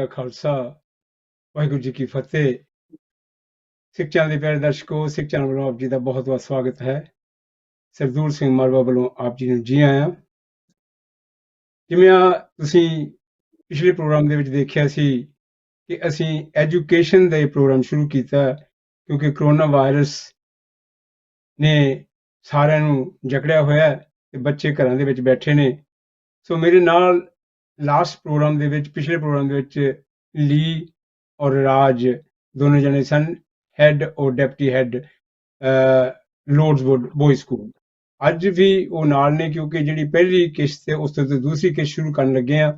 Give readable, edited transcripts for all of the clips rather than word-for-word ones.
खालसा वाहिगुरू जी की फतेह सिख चैनल ਦੇ ਪਿਆਰੇ ਦਰਸ਼ਕੋ ਸਿੱਖ ਚੈਨਲ ਵੱਲੋਂ ਆਪ ਜੀ ਦਾ ਬਹੁਤ-ਬਹੁਤ ਸਵਾਗਤ ਹੈ ਸਰਦੂਲ ਸਿੰਘ ਮਾਲਵਾ ਵੱਲੋਂ ਆਪ ਜੀ ਨੂੰ ਜੀ ਆਇਆਂ ਜਿਵੇਂ ਤੁਸੀਂ ਪਿਛਲੇ ਪ੍ਰੋਗਰਾਮ ਦੇ ਵਿੱਚ ਦੇਖਿਆ ਸੀ ਕਿ ਅਸੀਂ ਐਜੂਕੇਸ਼ਨ ਦਾ ਪ੍ਰੋਗਰਾਮ ਸ਼ੁਰੂ ਕੀਤਾ ਕਿਉਂਕਿ ਕਰੋਨਾ ਵਾਇਰਸ ਨੇ ਸਾਰਿਆਂ ਨੂੰ ਜਕੜਿਆ ਹੋਇਆ ਹੈ ਤੇ ਬੱਚੇ ਘਰਾਂ ਦੇ ਵਿੱਚ ਬੈਠੇ ਨੇ ਸੋ ਮੇਰੇ ਨਾਲ ਲਾਸਟ ਪ੍ਰੋਗਰਾਮ ਦੇ ਵਿੱਚ ਪਿਛਲੇ ਪ੍ਰੋਗਰਾਮ ਦੇ ਵਿੱਚ ਲੀ ਔਰ ਰਾਜ ਦੋਨੋਂ ਜਣੇ ਸਨ ਹੈਡ ਔਰ ਡਿਪਟੀ ਹੈਡ ਲੋਰਡਸਵੁੱਡ ਬॉयਜ਼ ਸਕੂਲ ਅੱਜ ਵੀ ਉਹ ਨਾਲ ਨੇ ਕਿਉਂਕਿ ਜਿਹੜੀ ਪਹਿਲੀ ਕਿਸ਼ਤ ਤੇ ਉਸ ਤੋਂ ਦੂਸਰੀ ਕਿਸ਼ਤ ਸ਼ੁਰੂ ਕਰਨ ਲੱਗੇ ਆ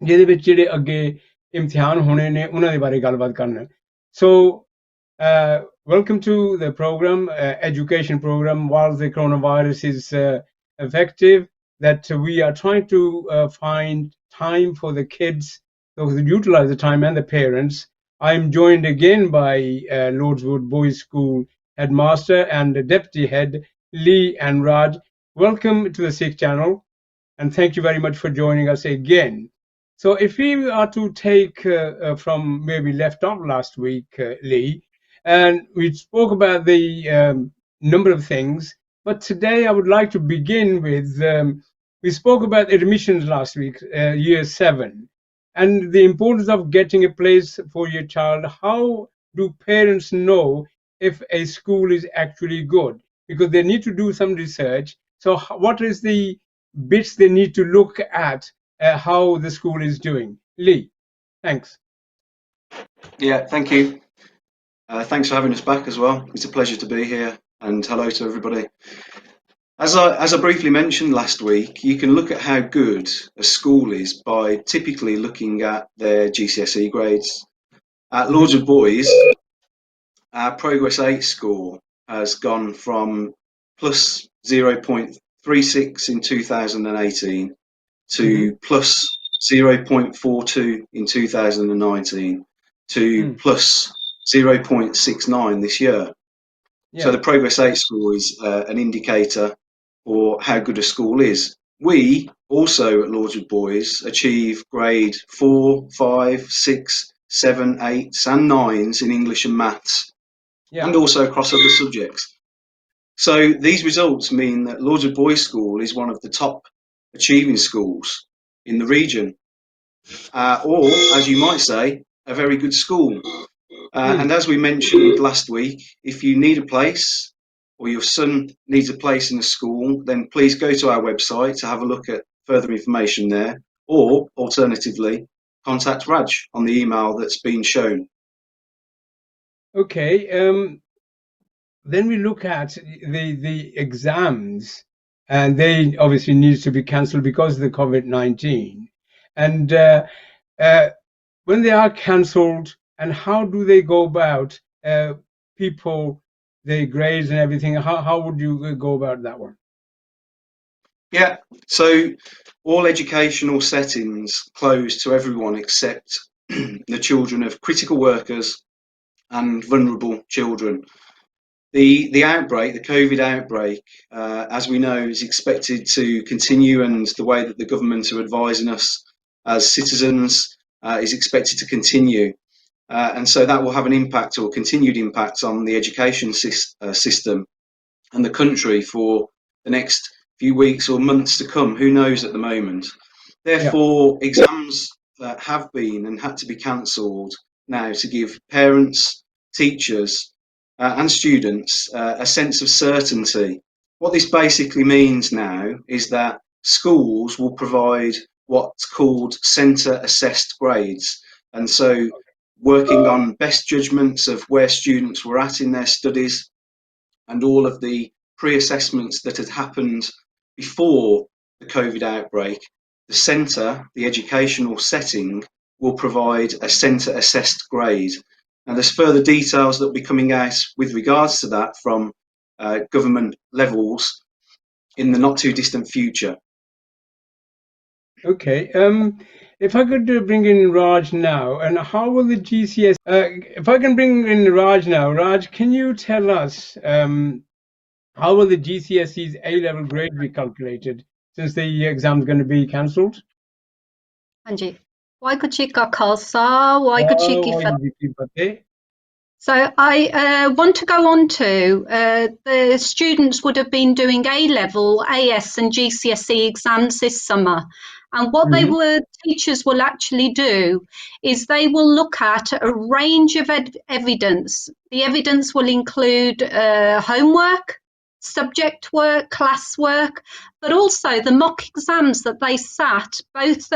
ਜਿਹਦੇ ਵਿੱਚ ਜਿਹੜੇ ਅੱਗੇ ਇਮਤਿਹਾਨ ਹੋਣੇ ਨੇ ਉਹਨਾਂ ਦੇ ਬਾਰੇ ਗੱਲਬਾਤ ਕਰਨਾ ਸੋ welcome to the program education program while the coronavirus is effective that we are trying to find time for the kids so to utilize the time and the parents. I'm joined again by Lordswood Boys School headmaster and the deputy head Lee and Raj. Welcome to the SIKH channel and thank you very much for joining us again. So if we are to take from where we left off last week, Lee, and we spoke about the number of things, but today I would like to begin with we spoke about admissions last week, year 7, and the importance of getting a place for your child. How do parents know if a school is actually good? Because they need to do some research. So what is the bits they need to look at how the school is doing? Lee, thanks. Yeah, thank you. Thanks for having us back as well. It's a pleasure to be here, and hello to everybody. As I briefly mentioned last week, you can look at how good a school is by typically looking at their GCSE grades. At Lordswood Boys, our Progress 8 score has gone from plus 0.36 in 2018 to plus 0.42 in 2019 to plus 0.69 this year. Yeah. So the Progress 8 score is an indicator for how good a school is. We also at Lordswood Boys achieve grade 4, 5, 6, 7, 8s and 9s in English and maths, and also across other subjects. So these results mean that Lordswood Boys School is one of the top achieving schools in the region, or as you might say, a very good school. And as we mentioned last week, if you need a place or your son needs a place in a school, then please go to our website to have a look at further information there, or alternatively, contact Raj on the email that's been shown. Okay, then we look at the exams, and they obviously need to be cancelled because of the COVID-19. And when they are cancelled, and how do they go about people, their grades and everything? How would you go about that one? Yeah, so all educational settings close to everyone except the children of critical workers and vulnerable children. The outbreak, the COVID outbreak, as we know, is expected to continue, and the way that the government are advising us as citizens is expected to continue. And so that will have an impact, or continued impact, on the education system and the country for the next few weeks or months to come. Who knows at the moment? Therefore, exams have been and had to be cancelled now to give parents, teachers, and students a sense of certainty. What this basically means now is that schools will provide what's called centre assessed grades, and so working on best judgments of where students were at in their studies and all of the pre-assessments that had happened before the COVID outbreak, the centre, the educational setting, will provide a centre assessed grade. And there's further details that will be coming out with regards to that from government levels in the not too distant future. Okay, if I could bring in Raj now, and how will the GCS, if I can bring in Raj now, Raj, can you tell us how will the GCSE's A-level grade be calculated since the exam is going to be cancelled? Anji. Waikuchi ka Khalsa, Waikuchi ki Fateh. Waheguru ji की फतेह। So I want to go on to the students would have been doing A-level, AS and GCSE exams this summer. And what teachers will actually do is they will look at a range of evidence. The evidence will include homework, subject work, class work, but also the mock exams that they sat both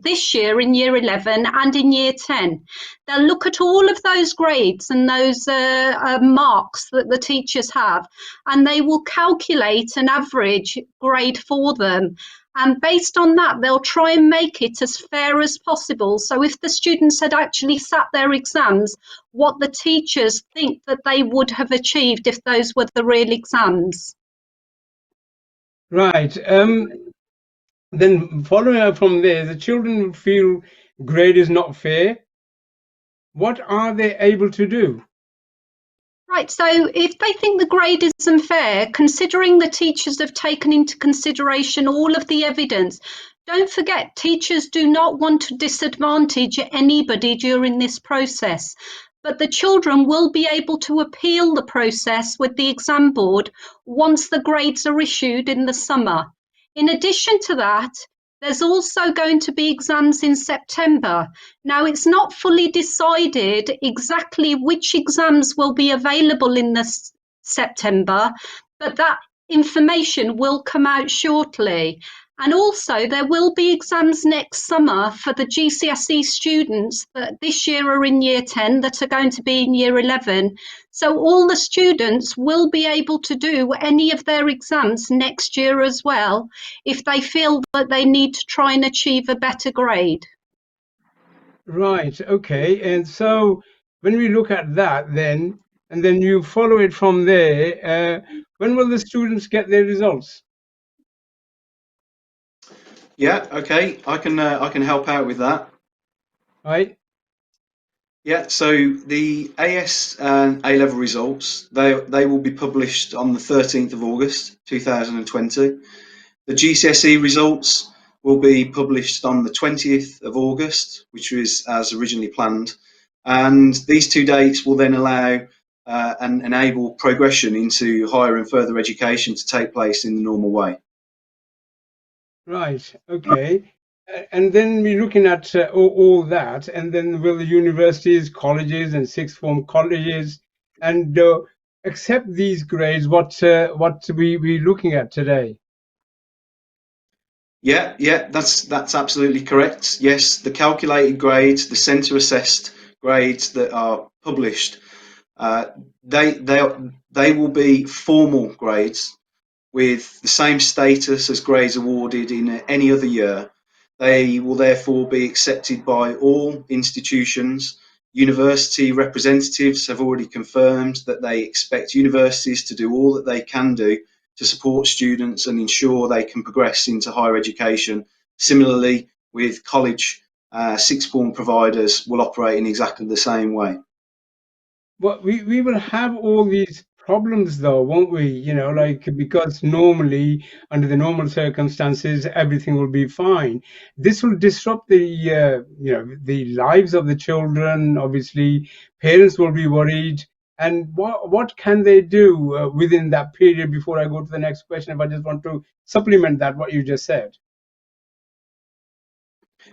this year in year 11 and in year 10. They'll look at all of those grades and those marks that the teachers have, and they will calculate an average grade for them. And based on that, they'll try and make it as fair as possible. So if the students had actually sat their exams, what the teachers think that they would have achieved if those were the real exams. Right. Then following up from there, the children feel grade is not fair. What are they able to do? Right, so if they think the grade is unfair, considering the teachers have taken into consideration all of the evidence, don't forget teachers do not want to disadvantage anybody during this process, but the children will be able to appeal the process with the exam board once the grades are issued in the summer. In addition to that, there's also going to be exams in September. Now, it's not fully decided exactly which exams will be available in this September, but that information will come out shortly. And also, there will be exams next summer for the GCSE students that this year are in year 10 that are going to be in year 11. So all the students will be able to do any of their exams next year as well if they feel that they need to try and achieve a better grade. Right. Okay. And so when we look at that, then and then you follow it from there, when will the students get their results? Yeah, okay, I can help out with that. Right. Yeah, so the AS and A level results they will be published on the 13th of August 2020. The GCSE results will be published on the 20th of August, which was as originally planned. And these two dates will then allow and enable progression into higher and further education to take place in the normal way. Right. Okay. And then we're looking at all that, and then will the universities, colleges, and sixth form colleges, and accept these grades? What we looking at today? Yeah, that's absolutely correct. Yes, the calculated grades, the centre assessed grades that are published, uh, they they they will be formal grades with the same status as grades awarded in any other year. They will therefore be accepted by all institutions. University representatives have already confirmed that they expect universities to do all that they can do to support students and ensure they can progress into higher education. Similarly, with college, sixth form providers will operate in exactly the same way. Well, we will have all these problems though, won't we? Like because normally under the normal circumstances everything will be fine. This will disrupt the lives of the children. Obviously, parents will be worried. And what can they do within that period before I go to the next question? If I just want to supplement that what you just said.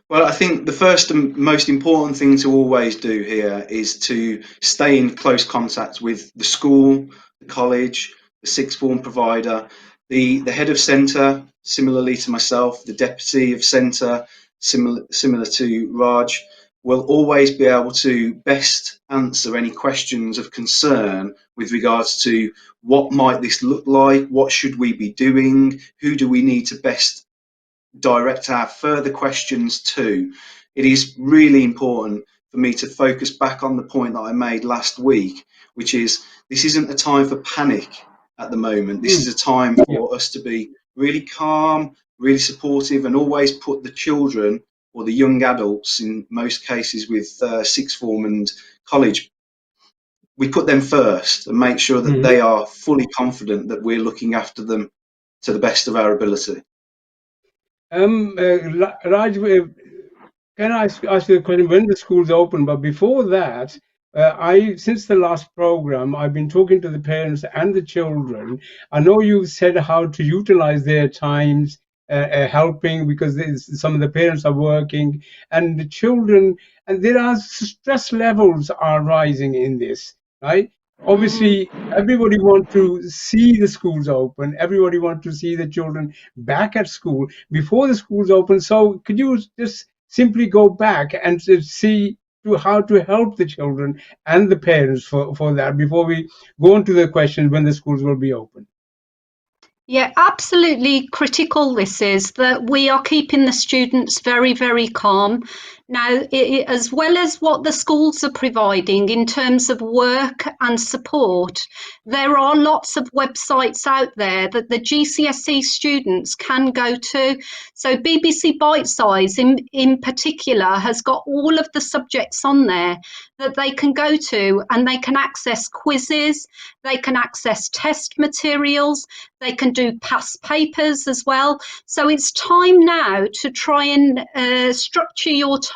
Well, I think the first and most important thing to always do here is to stay in close contact with the school, the college, the sixth form provider, the head of centre, similarly to myself, the deputy of centre, similar to Raj, will always be able to best answer any questions of concern with regards to what might this look like, what should we be doing, who do we need to best direct our further questions to. It is really important for me to focus back on the point that I made last week, which is this isn't a time for panic at the moment. This is a time Yeah. for us to be really calm, really supportive, and always put the children or the young adults, in most cases with sixth form and college, we put them first and make sure that they are fully confident that we're looking after them to the best of our ability. Raj, Can I ask you a question? When the schools open, but before that, since the last program, I've been talking to the parents and the children. I know you've said how to utilize their times, helping because some of the parents are working, and the children, and there are stress levels are rising in this, right? Mm. Obviously, everybody want to see the schools open. Everybody want to see the children back at school before the schools open. So, could you just simply go back and to see to how to help the children and the parents for that before we go on to the question when the schools will be open? Yeah, absolutely critical this is that we are keeping the students very, very calm. Now, as well as what the schools are providing in terms of work and support, there are lots of websites out there that the GCSE students can go to. So BBC Bite Size in particular has got all of the subjects on there that they can go to, and they can access quizzes, they can access test materials, they can do past papers as well. So it's time now to try and structure your time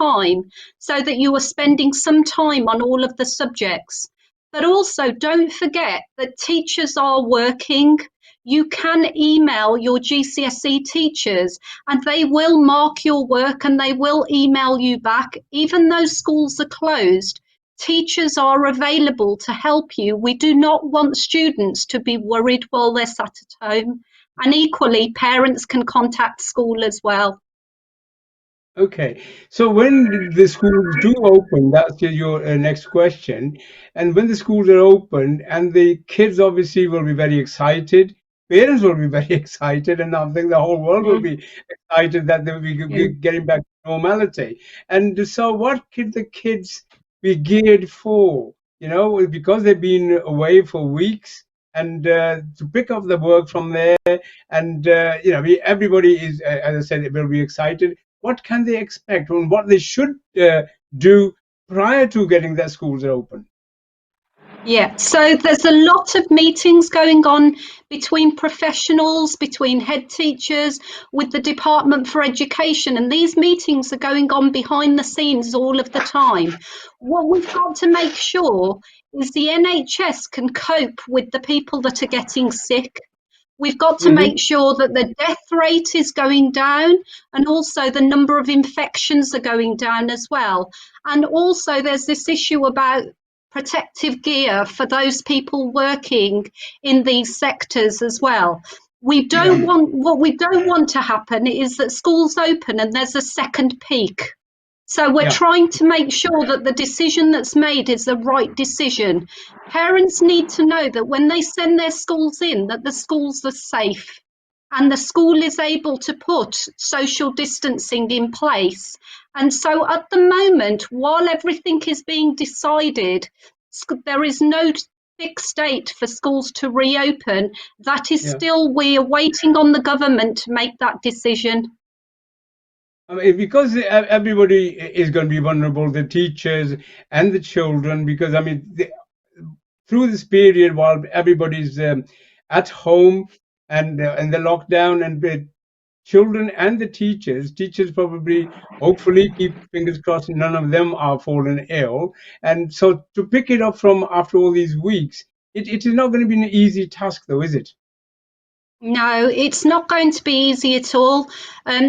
so that you are spending some time on all of the subjects. But also don't forget that teachers are working. You can email your GCSE teachers and they will mark your work and they will email you back. Even though schools are closed, teachers are available to help you. We do not want students to be worried while they're sat at home. And equally, parents can contact school as well. Okay, so when the schools do open, that's your next question. And when the schools are open, and the kids obviously will be very excited, parents will be very excited, and I think the whole world will Mm, be excited that they will yeah. be getting back to normality. And so, what could the kids be geared for? You know, because they've been away for weeks, and to pick up the work from there, and everybody is, as I said, will be excited. What can they expect and what they should do prior to getting their schools open? Yeah, so there's a lot of meetings going on between professionals, between head teachers, with the Department for Education, and these meetings are going on behind the scenes all of the time. What we've got to make sure is the NHS can cope with the people that are getting sick. We've got to Hmm. make sure that the death rate is going down and also the number of infections are going down as well. And also, there's this issue about protective gear for those people working in these sectors as well. We don't Yeah, want what we don't want to happen is that schools open and there's a second peak. So we're yeah. trying to make sure that the decision that's made is the right decision. Parents need to know that when they send their schools in, that the schools are safe and the school is able to put social distancing in place. And so at the moment, while everything is being decided, there is no fixed date for schools to reopen. That is Yeah. still, we are waiting on the government to make that decision. I mean, because everybody is going to be vulnerable, the teachers and the children, because I mean, through this period while everybody's at home and the lockdown, and the children and the teachers probably, hopefully, keep fingers crossed, none of them are fallen ill. And so to pick it up from after all these weeks, it is not going to be an easy task, though, is it? No, it's not going to be easy at all.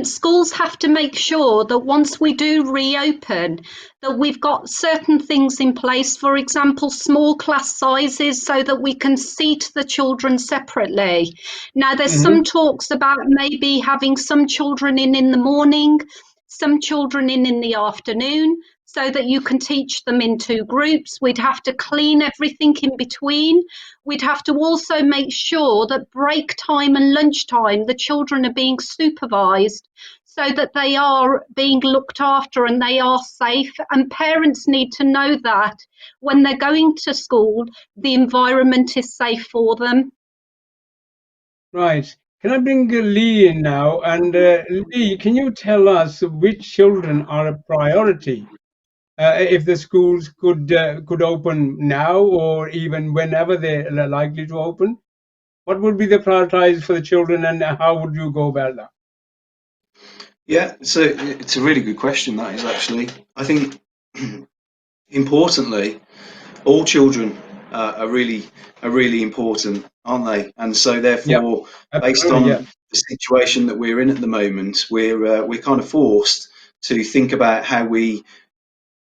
Schools have to make sure that once we do reopen, that we've got certain things in place. For example, small class sizes so that we can seat the children separately. Now, there's some Hmm. talks about maybe having some children in the morning, some children in the afternoon, so that you can teach them in two groups. We'd have to clean everything in between. We'd have to also make sure that break time and lunchtime, the children are being supervised so that they are being looked after and they are safe. And parents need to know that when they're going to school, the environment is safe for them. Right. Can I bring Lee in now? And Lee, can you tell us which children are a priority? If the schools could open now or even whenever they're likely to open, what would be the prioritized for the children, and how would you go about that? Yeah, so it's a really good question, that is, actually. I think importantly, all children are really important, aren't they? And so Yeah, therefore, based absolutely. Yeah. on the situation that we're in at the moment, we're kind of forced to think about how we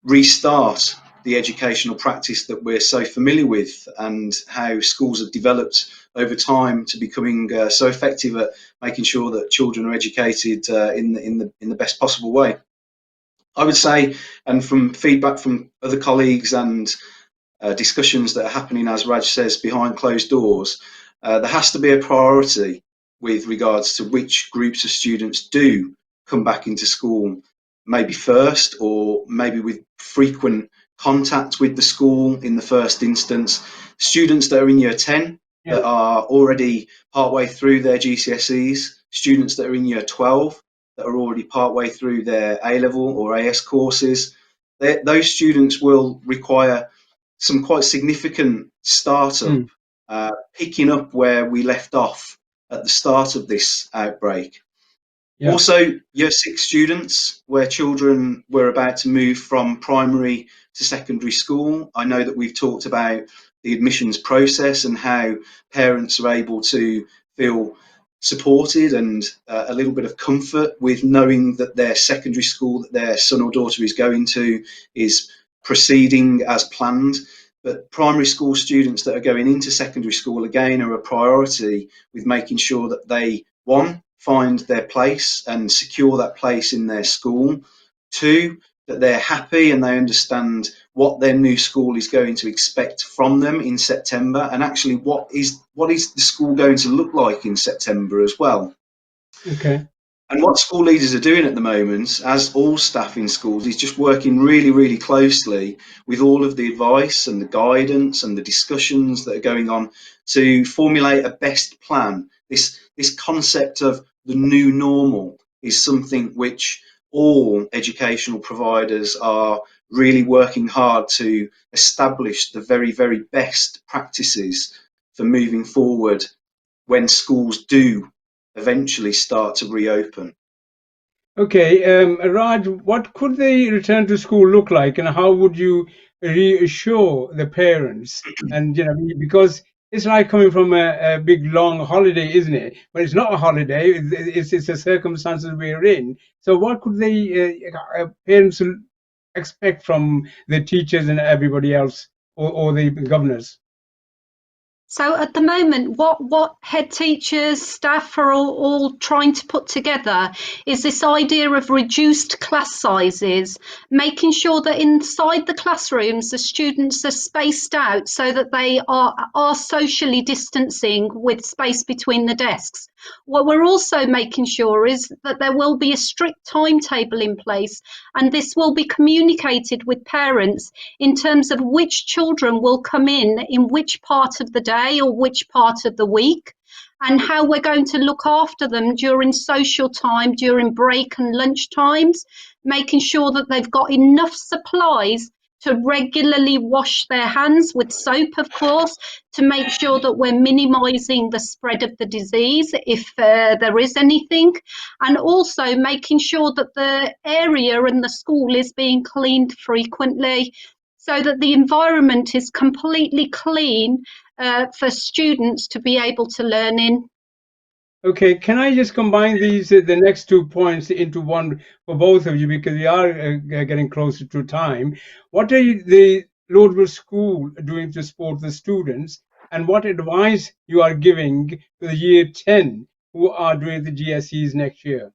restart the educational practice that we're so familiar with, and how schools have developed over time to becoming so effective at making sure that children are educated in the best possible way. I would say, and from feedback from other colleagues and discussions that are happening, as Raj says, behind closed doors, there has to be a priority with regards to which groups of students do come back into school, maybe first, or maybe with frequent contact with the school in the first instance. Students that are in year 10 Yeah. that are already partway through their GCSEs, students that are in year 12 that are already partway through their A level or AS courses, those students will require some quite significant startup, Mm, picking up where we left off at the start of this outbreak. yeah. Also, year 6 students, where children were about to move from primary to secondary school. I know that we've talked about the admissions process and how parents are able to feel supported and a little bit of comfort with knowing that their secondary school that their son or daughter is going to is proceeding as planned. But primary school students that are going into secondary school again are a priority, with making sure that they, one, find their place and secure that place in their school. Two, that they're happy and they understand what their new school is going to expect from them in September, and actually what is the school going to look like in September as well. Okay. And what school leaders are doing at the moment, as all staff in schools, is just working really, really closely with all of the advice and the guidance and the discussions that are going on to formulate a best plan. This concept of the new normal is something which all educational providers are really working hard to establish the very, very best practices for moving forward when schools do eventually start to reopen. Okay, Raj, what could the return to school look like, and how would you reassure the parents? And because it's like coming from a big long holiday, isn't it? But it's not a holiday; it's the circumstances we're in. So, what could the parents expect from the teachers and everybody else, or the governors? So at the moment, what head teachers, staff are all trying to put together is this idea of reduced class sizes, making sure that inside the classrooms the students are spaced out so that they are socially distancing with space between the desks. What we're also making sure is that there will be a strict timetable in place, and this will be communicated with parents in terms of which children will come in which part of the day or which part of the week, and how we're going to look after them during social time, during break and lunch times, making sure that they've got enough supplies to regularly wash their hands with soap, of course, to make sure that we're minimising the spread of the disease if there is anything, and also making sure that the area and the school is being cleaned frequently so that the environment is completely clean for students to be able to learn in. Okay, can I just combine the next 2 points into one for both of you, because we are getting closer to time. What are the Lordville School doing to support the students, and what advice you are giving to the year 10 who are doing the GSEs next year?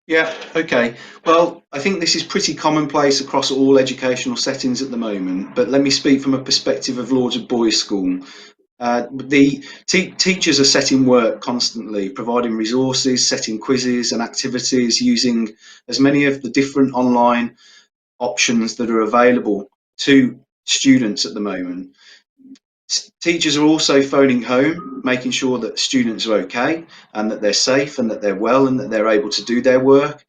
Yeah, okay. Well, I think this is pretty commonplace across all educational settings at the moment, but let me speak from a perspective of Lords of Boys School. The teachers are setting work constantly, providing resources, setting quizzes and activities, using as many of the different online options that are available to students at the moment. Teachers are also phoning home, making sure that students are okay and that they're safe and that they're well and that they're able to do their work.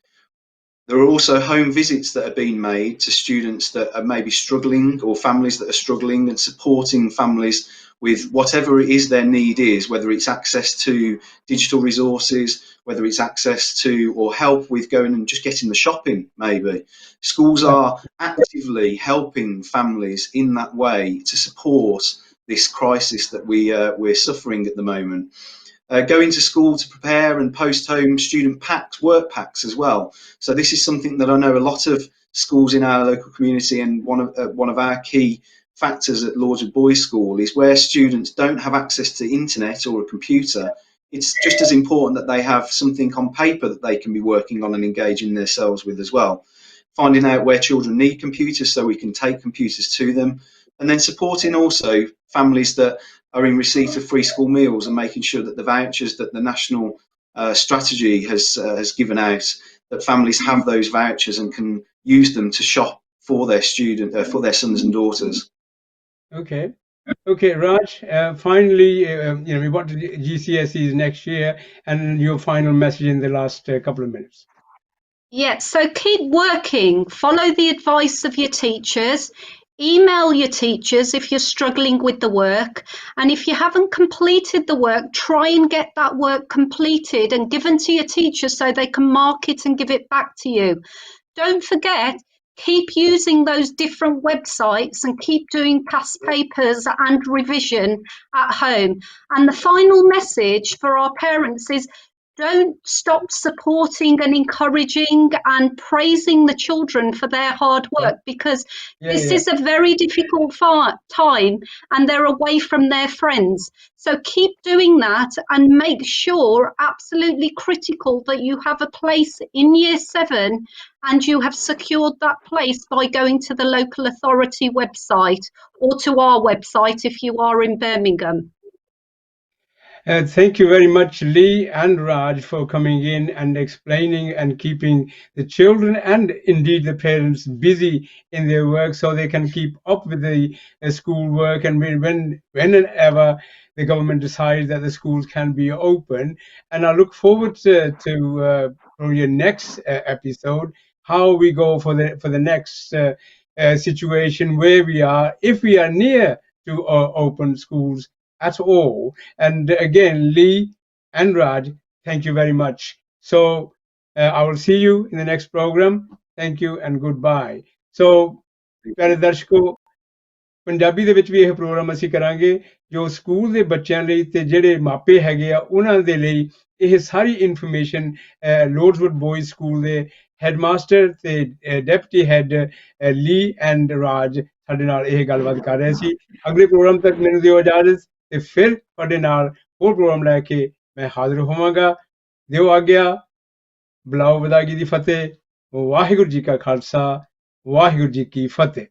There are also home visits that are being made to students that are maybe struggling, or families that are struggling, and supporting families with whatever it is their need is, whether it's access to digital resources, whether it's access to or help with going and just getting the shopping maybe. Schools are actively helping families in that way to support this crisis that we're suffering at the moment. Going to school to prepare and post home student packs, work packs as well. So this is something that I know a lot of schools in our local community, and one of our key factors at Lords of Boys School is where students don't have access to internet or a computer. It's just as important that they have something on paper that they can be working on and engaging themselves with as well. Finding out where children need computers so we can take computers to them, and then supporting also families that are in receipt of free school meals and making sure that the vouchers that the national strategy has given out, that families have those vouchers and can use them to shop for their for their sons and daughters. Okay. Okay, Raj, finally, we've got GCSEs next year, and your final message in the last couple of minutes. Yeah, so keep working, follow the advice of your teachers, email your teachers if you're struggling with the work, and if you haven't completed the work, try and get that work completed and given to your teachers so they can mark it and give it back to you. Don't forget, keep using those different websites and keep doing past papers and revision at home. And the final message for our parents is, don't stop supporting and encouraging and praising the children for their hard work, because this is a very difficult time and they're away from their friends. So keep doing that and make sure, absolutely critical, that you have a place in Year 7 and you have secured that place by going to the local authority website or to our website if you are in Birmingham. Thank you very much, Lee and Raj, for coming in and explaining and keeping the children and indeed the parents busy in their work so they can keep up with the school work. And whenever the government decides that the schools can be open. And I look forward to your next episode, how we go for the next situation where we are, if we are near to open schools at all. And again, Lee and Raj, thank you very much. So I will see you in the next program. Thank you and goodbye. So ਪਿਆਰੇ ਦਰਸ਼ਕੋ, ਪੰਜਾਬੀ ਦੇ ਵਿੱਚ ਵੀ ਇਹ programme ਅਸੀਂ ਕਰਾਂਗੇ ਜੋ school ਦੇ ਬੱਚਿਆਂ ਲਈ ਤੇ ਜਿਹੜੇ ਮਾਪੇ ਹੈਗੇ ਆ ਉਹਨਾਂ ਦੇ ਲਈ ਇਹ ਸਾਰੀ ਇਨਫੋਰਮੇਸ਼ਨ ਲੋਰਡਸਵੁੱਡ ਬॉयਜ਼ ਸਕੂਲ ਦੇ ਹੈਡਮਾਸਟਰ ਤੇ ਡਿਪਟੀ ਹੈਡ ਲੀ ਐਂਡ ਰਾਜ ਸਾਡੇ ਨਾਲ ਇਹ ਗੱਲਬਾਤ ਕਰ ਰਹੇ ਸੀ। ਅਗਲੇ ਪ੍ਰੋਗਰਾਮ ਤੱਕ ਮੈਨੂੰ ਦਿਓ ਇਜਾਜ਼ਤ ਤੇ ਫਿਰ ਤੁਹਾਡੇ ਨਾਲ ਹੋਰ ਪ੍ਰੋਗਰਾਮ ਲੈ ਕੇ ਮੈਂ ਹਾਜ਼ਰ ਹੋਵਾਂਗਾ। ਦਿਓ ਆਗਿਆ, ਬੁਲਾਓ ਵਿਦਾਗੀ ਦੀ ਫਤਿਹ। ਵਾਹਿਗੁਰੂ ਜੀ ਕਾ ਖਾਲਸਾ, ਵਾਹਿਗੁਰੂ ਜੀ ਕੀ ਫਤਿਹ।